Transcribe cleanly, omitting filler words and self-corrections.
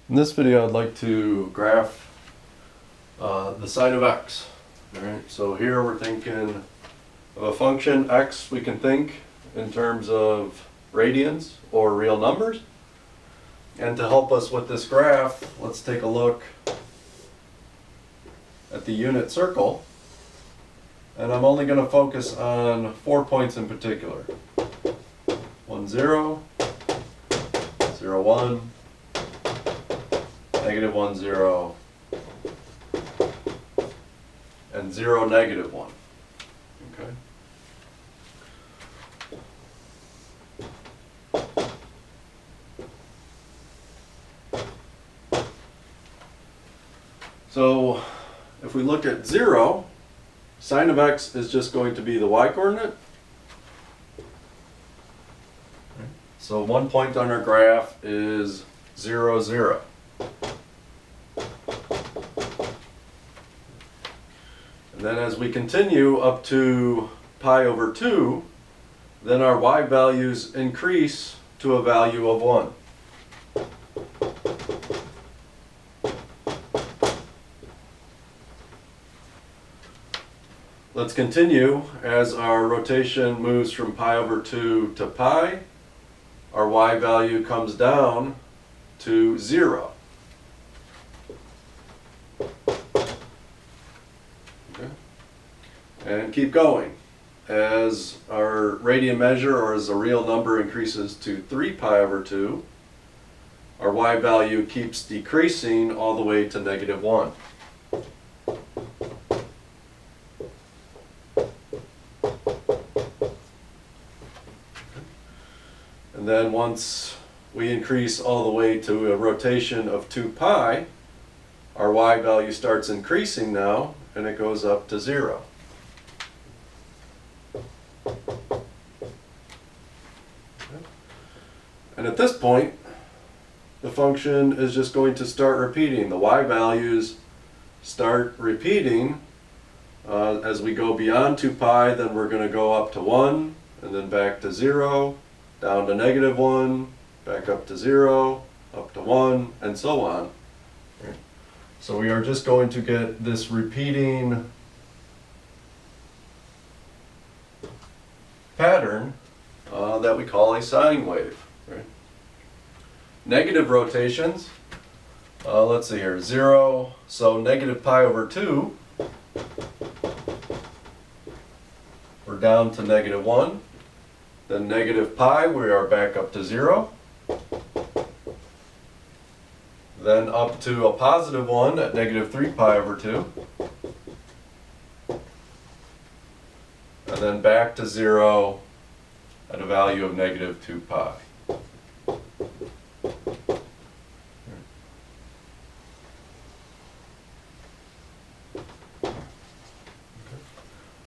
In this video, I'd like to graph the sine of x. All right, so here we're thinking of a function x. We can think in terms of radians or real numbers. And to help us with this graph, let's take a look at the unit circle. And I'm only going to focus on 4 points in particular. 1, 0, 0, 1, negative 1, 0, and 0, negative 1. Okay. So if we look at 0, sine of x is just going to be the y-coordinate. So 1 point on our graph is 0, 0. And then as we continue up to pi over 2, then our y values increase to a value of 1. Let's continue. As our rotation moves from pi over 2 to pi, our y value comes down to 0. Okay. And keep going. As our radian measure, or as a real number, increases to 3 pi over 2, our y value keeps decreasing all the way to negative 1. And then once we increase all the way to a rotation of 2 pi, our y value starts increasing now, and it goes up to 0. And at this point, the function is just going to start repeating. The y values start repeating. As we go beyond 2 pi, then we're going to go up to 1, and then back to 0, down to negative 1, back up to 0, up to 1, and so on. Right. So we are just going to get this repeating pattern that we call a sine wave. Right. Negative rotations, let's see here, 0, so negative pi over 2, we're down to negative 1. Then negative pi, we are back up to 0. Then up to a positive 1 at negative 3 pi over 2. And then back to 0 at a value of negative 2 pi.